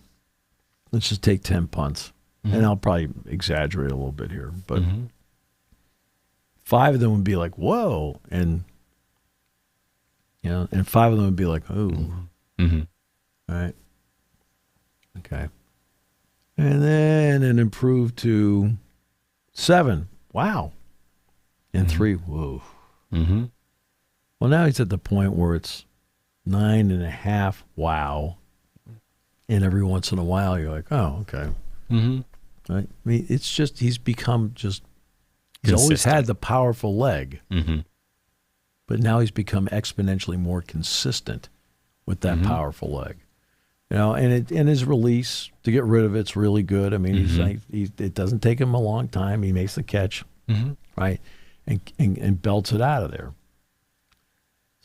let's just take 10 punts. And I'll probably exaggerate a little bit here, but 5 of them would be like, whoa. And, and 5 of them would be like, oh. All right. Okay. And then it improved to 7. Wow. And 3. Whoa. Well, now he's at the point where it's 9.5. Wow. And every once in a while, you're like, oh, okay. Right? I mean, it's just, he's become just, he's always had the powerful leg. But now he's become exponentially more consistent with that powerful leg. And his release to get rid of it's really good. I mean, he's like, it doesn't take him a long time. He makes the catch, right, and belts it out of there.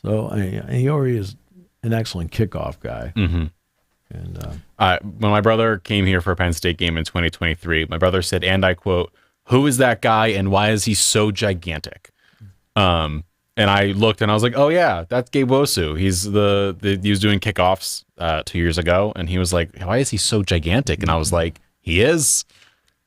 So he already is an excellent kickoff guy. And when my brother came here for a Penn State game in 2023, my brother said, and I quote, "Who is that guy, and why is he so gigantic?" And I looked and I was like, oh yeah, that's Gabe Wosu. He's he was doing kickoffs 2 years ago, and he was like, why is he so gigantic? And I was like, he is.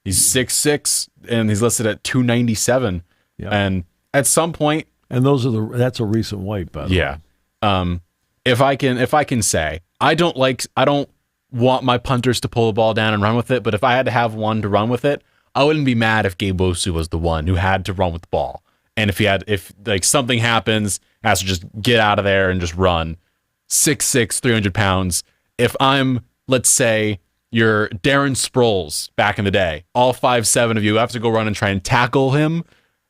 He's 6'6", and he's listed at 297. Yeah. And at some point, and that's a recent weight, by the way. If I can say, I don't want my punters to pull the ball down and run with it, but if I had to have one to run with it, I wouldn't be mad if Gabe Wosu was the one who had to run with the ball. And if like something happens, has to just get out of there and just run. 6'6", 300 pounds. If I'm, let's say, you're Darren Sproles back in the day, all 5'7" of you have to go run and try and tackle him.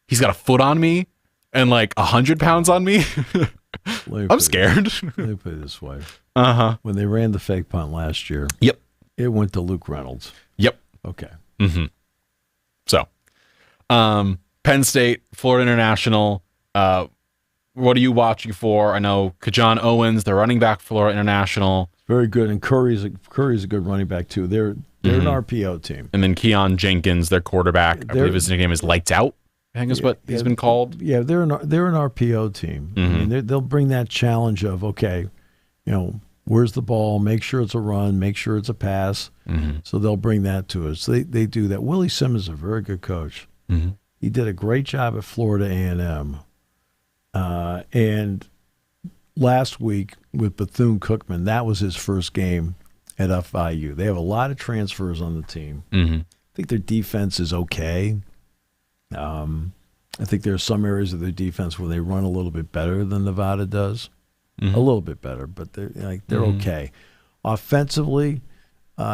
He's got a foot on me and like 100 pounds on me. I'm scared. Let me put it this way. When they ran the fake punt last year, it went to Luke Reynolds. Okay. So, Penn State, Florida International. What are you watching for? I know Kajon Owens, the running back for Florida International. Very good, and Curry's a good running back too. They're an RPO team. And then Keon Jenkins, their quarterback. I believe his nickname is Lights Out. I think is what he's been called. Yeah, they're an RPO team. I mean, they'll bring that challenge of, okay, where's the ball? Make sure it's a run. Make sure it's a pass. So they'll bring that to us. They do that. Willie Simmons is a very good coach. He did a great job at Florida A&M. And last week with Bethune-Cookman, that was his first game at FIU. They have a lot of transfers on the team. I think their defense is okay. I think there are some areas of their defense where they run a little bit better than Nevada does. A little bit better, but they're okay. Offensively,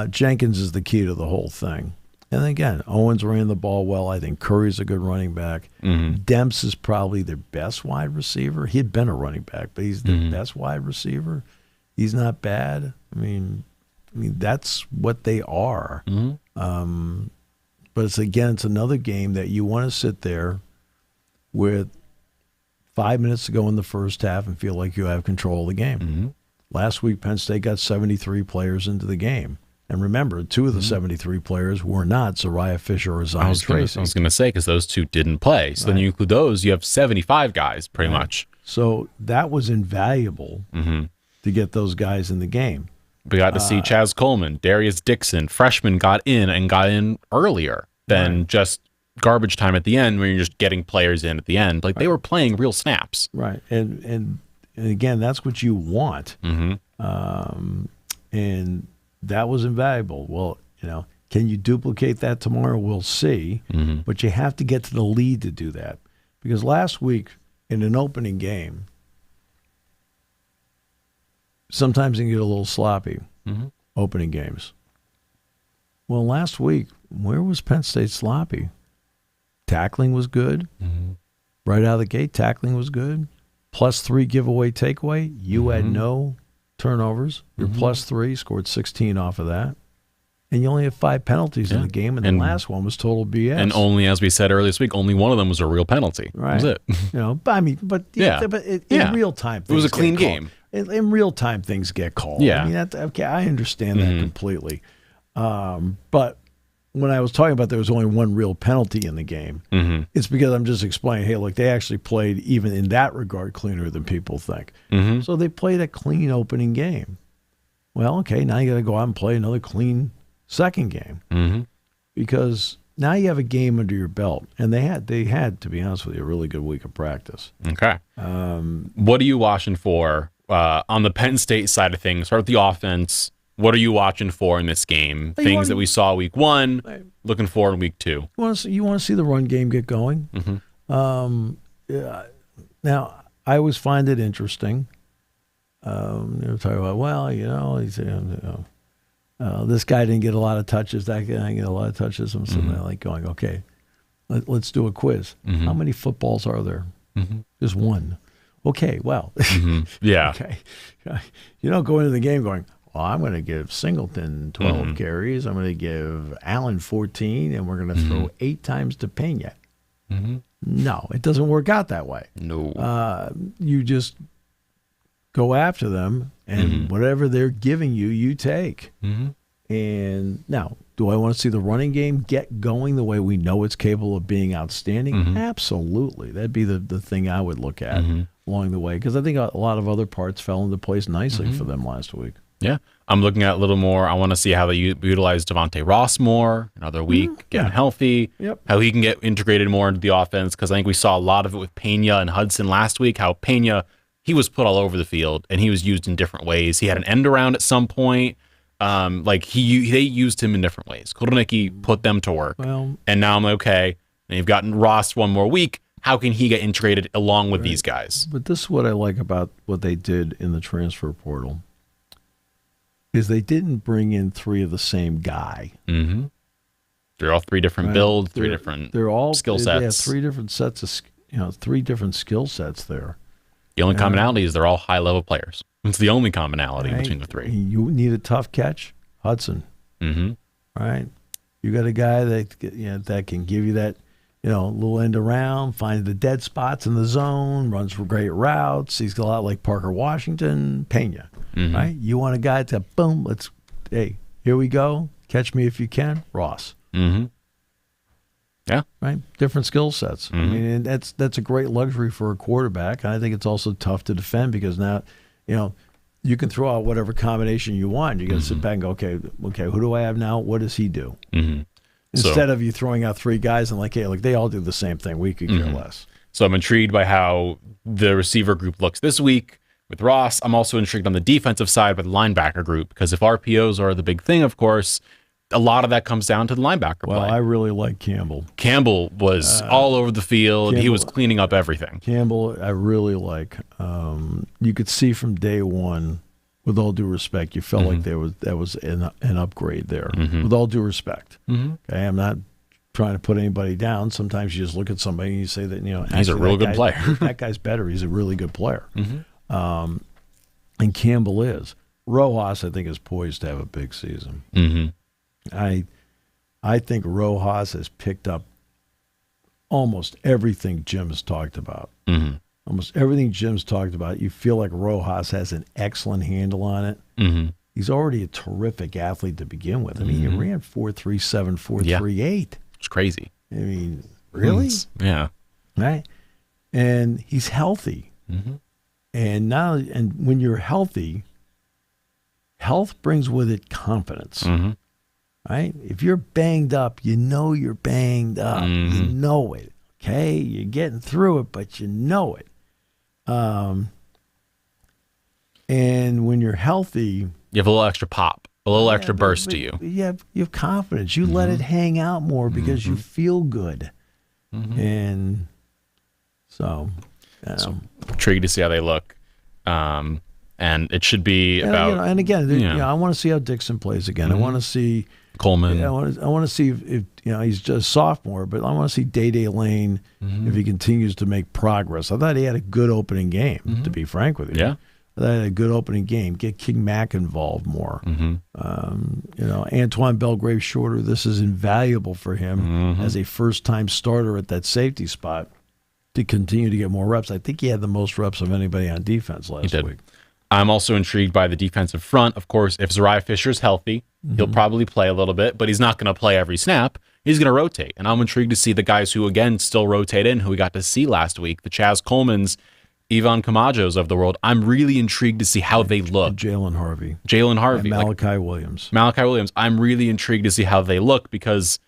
Jenkins is the key to the whole thing. And again, Owens ran the ball well. I think Curry's a good running back. Demps is probably their best wide receiver. He had been a running back, but he's their best wide receiver. He's not bad. I mean, that's what they are. But it's another game that you want to sit there with 5 minutes to go in the first half and feel like you have control of the game. Last week, Penn State got 73 players into the game. And remember, 2 of the 73 players were not Zariah Fisher or Zion Tracy. I was going to say, because those 2 didn't play. So then you include those, you have 75 guys, pretty much. So that was invaluable to get those guys in the game. We got to see Chaz Coleman, Darius Dixon, freshman got in earlier. than just garbage time at the end when you're just getting players in at the end. Like, they were playing real snaps. Right. And again, that's what you want. And that was invaluable. Well, can you duplicate that tomorrow? We'll see. But you have to get to the lead to do that. Because last week in an opening game, sometimes you can get a little sloppy, opening games. Well, last week, where was Penn State sloppy? Tackling was good. Right out of the gate, tackling was good. +3 giveaway takeaway. You had no turnovers. You're +3, scored 16 off of that. And you only have 5 penalties in the game, and the last one was total BS. And only, as we said earlier this week, only one of them was a real penalty. Right. That was it. In real time, it was a clean game. In real time, things get called. Yeah. I mean, I understand that completely. But when I was talking about there was only one real penalty in the game, it's because I'm just explaining, hey, look, they actually played, even in that regard, cleaner than people think. So they played a clean opening game. Well, okay, now you got to go out and play another clean second game, because now you have a game under your belt, and they had, to be honest with you, a really good week of practice. Okay. What are you watching for on the Penn State side of things? Start with the offense. What are you watching for in this game? Things that we saw week 1, looking for in week 2. You want to see the run game get going. Now, I always find it interesting. Talking about, this guy didn't get a lot of touches. That guy didn't get a lot of touches. I'm sitting there like going, okay, let's do a quiz. How many footballs are there? Just one. Okay, well. Yeah. Okay. You don't go into the game going, well, I'm going to give Singleton 12 carries. I'm going to give Allen 14, and we're going to throw 8 times to Pena. No, it doesn't work out that way. No. You just go after them, and whatever they're giving you, you take. And now, do I want to see the running game get going the way we know it's capable of being outstanding? Absolutely. That'd be the thing I would look at along the way, because I think a lot of other parts fell into place nicely for them last week. Yeah. I'm looking at a little more. I want to see how they utilize Devontae Ross more another week, getting healthy, how he can get integrated more into the offense, because I think we saw a lot of it with Pena and Hudson last week, how Pena, he was put all over the field, and he was used in different ways. He had an end around at some point. They used him in different ways. Kotelnicki put them to work. Well, and now I'm like, okay, and you've gotten Ross one more week. How can he get integrated along with these guys? But this is what I like about what they did in the transfer portal, is they didn't bring in 3 of the same guy. They're all 3 different builds, 3 different skill sets. Yeah, 3 different sets of 3 different skill sets there. The only commonality is they're all high-level players. It's the only commonality between the 3. You need a tough catch, Hudson. Right? You got a guy that can give you that, little end around, find the dead spots in the zone, runs for great routes. He's a lot like Parker Washington, Pena. Right? You want a guy to boom, hey, here we go. Catch me if you can, Ross. Yeah. Right? Different skill sets. I mean, and that's a great luxury for a quarterback. And I think it's also tough to defend, because now, you can throw out whatever combination you want. You got to sit back and go, okay, who do I have now? What does he do? Instead of you throwing out 3 guys and hey, look, they all do the same thing. We could care less. So I'm intrigued by how the receiver group looks this week with Ross. I'm also intrigued on the defensive side with the linebacker group, because if RPOs are the big thing, of course, a lot of that comes down to the linebacker play. I really like Campbell. Campbell was all over the field. He was cleaning up everything. Campbell, I really like. You could see from day one, with all due respect, you felt like that was an upgrade there. With all due respect. Okay, I'm not trying to put anybody down. Sometimes you just look at somebody and you say that, he's a real good player. That guy's better. He's a really good player. And Campbell is. Rojas, I think, is poised to have a big season. I think Rojas has picked up almost everything Jim's talked about. Almost everything Jim's talked about. You feel like Rojas has an excellent handle on it. He's already a terrific athlete to begin with. I mean, he ran 4.37, 4.38. It's crazy. I mean, really? Yeah. Right? And he's healthy. And when you're healthy, health brings with it confidence. right? If you're banged up, you know you're banged up. Mm-hmm. You know it, okay? You're getting through it, but you know it. And when you're healthy, You have a little extra pop, a little extra burst to you. You have confidence. You let it hang out more because you feel good. And so Intrigued to see how they look. And it should be about... and again, I want to see how Dixon plays again. I want to see... Coleman. I want to see if he's just a sophomore, but I want to see Day Lane if he continues to make progress. I thought he had a good opening game, to be frank with you. Yeah. I thought he had a good opening game. Get King Mack involved more. Antoine Belgrave shorter. This is invaluable for him as a first-time starter at that safety spot to continue to get more reps. I think he had the most reps of anybody on defense last week. I'm also intrigued by the defensive front. Of course, if Zariah Fisher's healthy, he'll probably play a little bit, but he's not going to play every snap. He's going to rotate. And I'm intrigued to see the guys who, again, still rotate in, who we got to see last week, the Chaz Colemans, Ivan Camajos of the world. I'm really intrigued to see how they look. Jalen Harvey. And Malachi Williams. Malachi Williams. I'm really intrigued to see how they look because,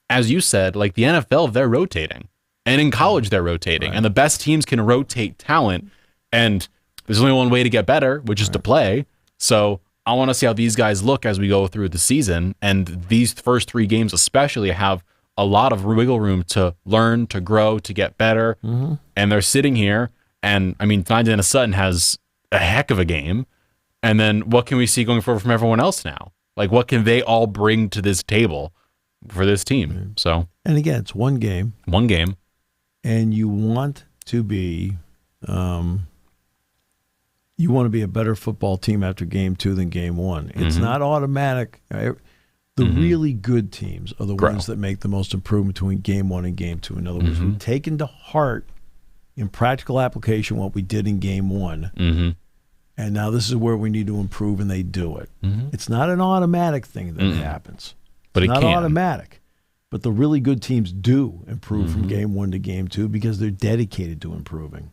as you said, like the NFL, they're rotating. And in college, they're rotating. Right. And the best teams can rotate talent. And there's only one way to get better, which is to play. So I want to see how these guys look as we go through the season. And these first 3 games especially have a lot of wiggle room to learn, to grow, to get better. And they're sitting here. And, I mean, Dennis Sutton has a heck of a game. And then what can we see going forward from everyone else now? Like, what can they all bring to this table for this team? So, and again, it's one game. One game. And you want to be... you want to be a better football team after game 2 than game 1. It's not automatic. The really good teams are the ones that make the most improvement between game 1 and game 2. In other words, we've taken to heart in practical application what we did in game 1. And now this is where we need to improve, and they do it. It's not an automatic thing that happens. But it's it not can. Automatic. But the really good teams do improve from game 1 to game 2 because they're dedicated to improving.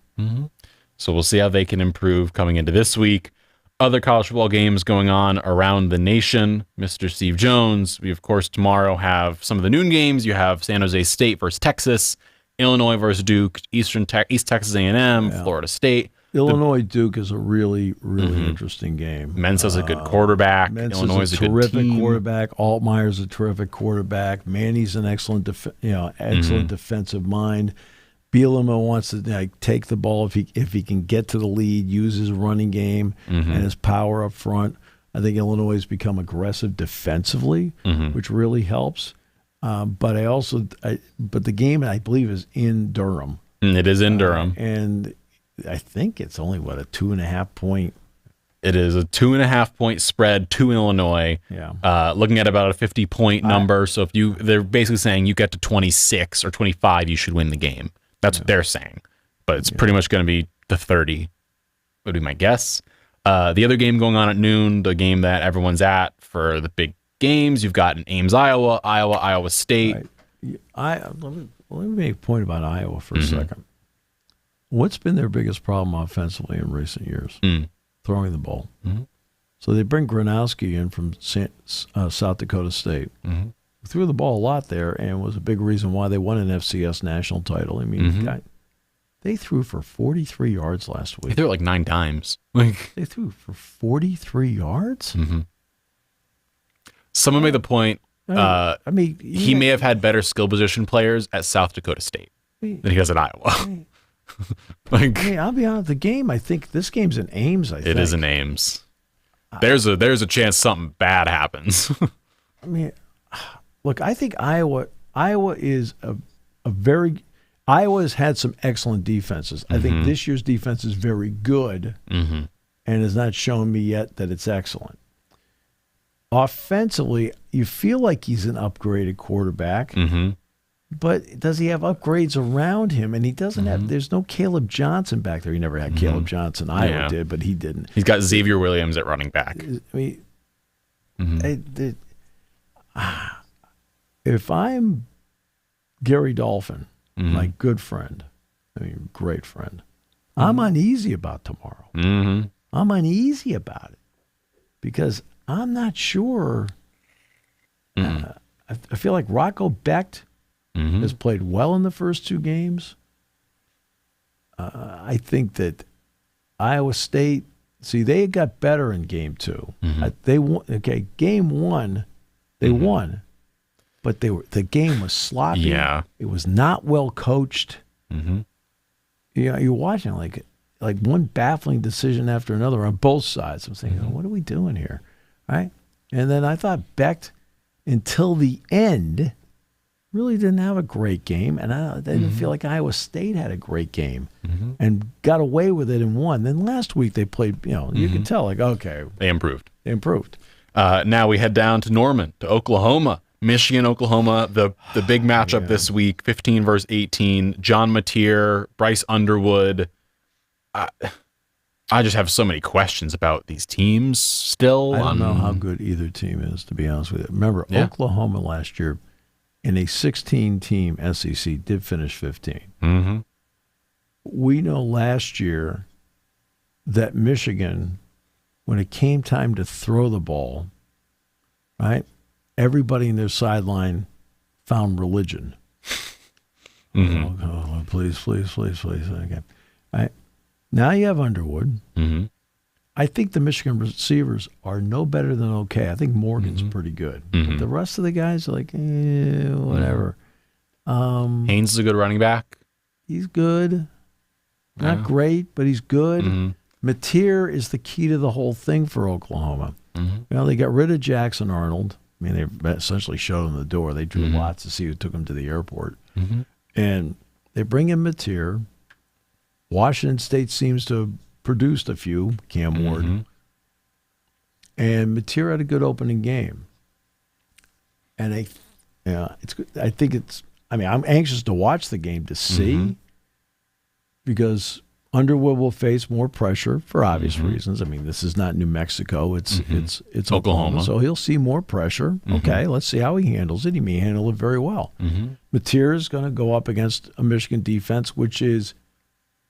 So we'll see how they can improve coming into this week. Other college football games going on around the nation. Mr. Steve Jones. We, of course, tomorrow have some of the noon games. You have San Jose State versus Texas, Illinois versus Duke, East Texas A&M, Florida State. Illinois-Duke is a really, really interesting game. Mensa's a good quarterback. Illinois is a terrific good team. quarterback. Altmaier's a terrific quarterback. Manny's an excellent, excellent defensive mind. Bielema wants to take the ball if he can get to the lead, use his running game and his power up front. I think Illinois has become aggressive defensively, which really helps. But the game I believe is in Durham. It is in Durham, and I think it's only a 2.5 point. It is a 2.5 point spread to Illinois. Yeah. Looking at about a 50-point number. So they're basically saying you get to 26 or 25, you should win the game. That's what they're saying. But it's pretty much going to be the 30, would be my guess. The other game going on at noon, the game that everyone's at for the big games, you've got in Ames, Iowa State. Right. Let me make a point about Iowa for a second. What's been their biggest problem offensively in recent years? Throwing the ball. So they bring Gronowski in from South Dakota State. Threw the ball a lot there and was a big reason why they won an FCS national title. I mean, they threw for 43 yards last week. They threw it like 9 times. They threw for 43 yards? Someone made the point, he may have had better skill position players at South Dakota State than he does at Iowa. I'll be honest, the game, I think this game's in Ames, I think. It is in Ames. There's a chance something bad happens. I mean, look, I think Iowa is Iowa has had some excellent defenses. I think this year's defense is very good and has not shown me yet that it's excellent. Offensively, you feel like he's an upgraded quarterback, but does he have upgrades around him? And he doesn't have, there's no Caleb Johnson back there. He never had Caleb Johnson. Iowa did, but he didn't. He's got Xavier Williams at running back. I mean, if I'm Gary Dolphin, my good friend, great friend, I'm uneasy about tomorrow. I'm uneasy about it because I'm not sure I feel like Rocco Becht has played well in the first two games. I think that Iowa State, they got better in game two. They won. Okay, game one, they won, but the game was sloppy. Yeah, it was not well coached. You're watching like one baffling decision after another on both sides. I'm saying, what are we doing here, right? And then I thought Becht, until the end, really didn't have a great game, and I didn't feel like Iowa State had a great game and got away with it and won. Then last week they played, you could tell, like, okay. They improved. Now we head down to Norman, to Oklahoma. Michigan, Oklahoma, the big matchup this week, 15 versus 18. John Mateer, Bryce Underwood. I just have so many questions about these teams still. I don't know how good either team is, to be honest with you. Remember, Oklahoma last year, in a 16-team SEC, did finish 15. We know last year that Michigan, when it came time to throw the ball, right, everybody in their sideline found religion. Oh, please. Okay. Right. Now you have Underwood. I think the Michigan receivers are no better than okay. I think Morgan's pretty good. But the rest of the guys are like, whatever. Haynes is a good running back. He's good. Not great, but he's good. Mateer is the key to the whole thing for Oklahoma. They got rid of Jackson Arnold. I mean, they essentially showed him the door. They drew lots to see who took him to the airport. And they bring in Mateer. Washington State seems to have produced a few, Cam Ward. And Mateer had a good opening game. And I'm anxious to watch the game to see because Underwood will face more pressure for obvious reasons. I mean, this is not New Mexico. It's Oklahoma. So he'll see more pressure. Okay, let's see how he handles it. He may handle it very well. Mateer is going to go up against a Michigan defense, which is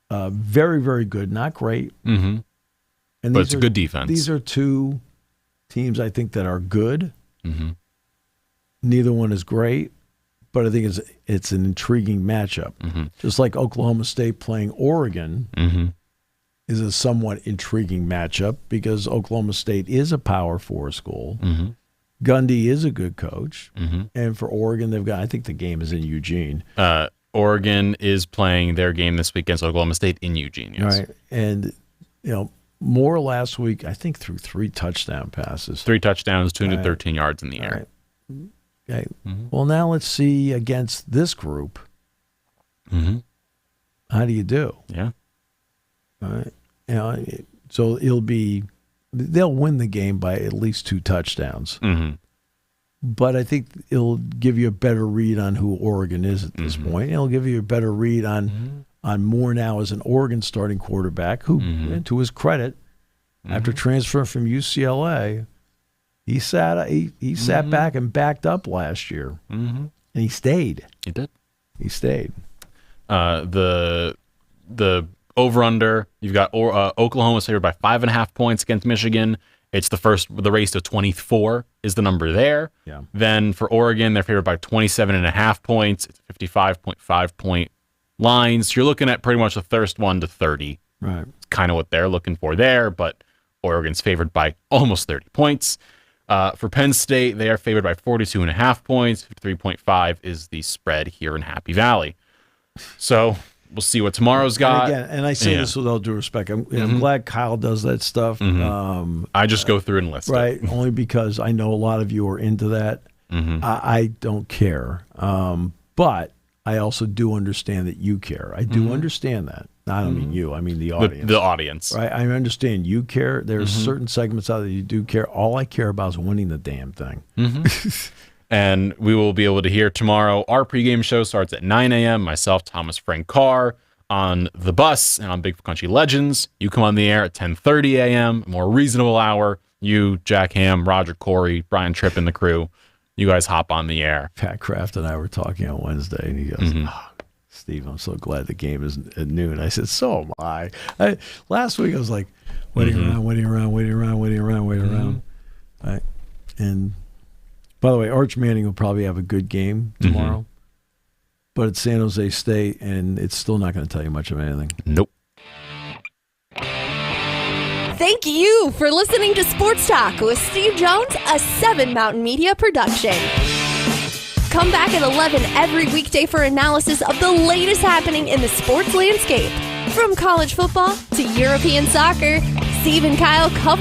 very, very good. Not great. And but it's a good defense. These are two teams, I think, that are good. Neither one is great. But I think it's an intriguing matchup. Just like Oklahoma State playing Oregon is a somewhat intriguing matchup because Oklahoma State is a Power 4 school. Gundy is a good coach. And for Oregon, I think the game is in Eugene. Oregon is playing their game this week against Oklahoma State in Eugene. Yes. Right. And, Moore last week, I think, threw 3 touchdown passes. 3 touchdowns, 213 yards in the air. Okay. Well, now let's see against this group. How do you do? Yeah. All right. So they'll win the game by at least 2 touchdowns. But I think it'll give you a better read on who Oregon is at this point. It'll give you a better read on Moore now as an Oregon starting quarterback who, to his credit, after transferring from UCLA, he sat back and backed up last year, and he stayed. He did. He stayed. The over/under, you've got Oklahoma favored by 5.5 points against Michigan. It's the race to 24 is the number there. Yeah. Then for Oregon, they're favored by 27.5 points. It's 55.5 point lines. So you're looking at pretty much the first one to 30. Right. Kind of what they're looking for there, but Oregon's favored by almost 30 points. For Penn State, they are favored by 42.5 points. 53.5 is the spread here in Happy Valley. So we'll see what tomorrow's got. And I say this with all due respect. I'm glad Kyle does that stuff. I just go through and list it. Right, only because I know a lot of you are into that. I don't care. But I also do understand that you care. I do understand that. I don't mean you. I mean the audience. The audience. Right. I understand you care. There's certain segments out there you do care. All I care about is winning the damn thing. And we will be able to hear tomorrow. Our pregame show starts at 9 a.m. Myself, Thomas Frank Carr, on the bus and on Bigfoot Country Legends. You come on the air at 10:30 a.m., a more reasonable hour. You, Jack Ham, Roger Corey, Brian Tripp, and the crew. You guys hop on the air. Pat Kraft and I were talking on Wednesday, and he goes, Steve, I'm so glad the game is at noon. I said, so am I. Last week I was like, waiting around. Right? And By the way, Arch Manning will probably have a good game tomorrow, but it's San Jose State, and it's still not going to tell you much of anything. Nope. Thank you for listening to Sports Talk with Steve Jones, a 7 Mountain Media production. Come back at 11 every weekday for analysis of the latest happening in the sports landscape. From college football to European soccer, Steve and Kyle cover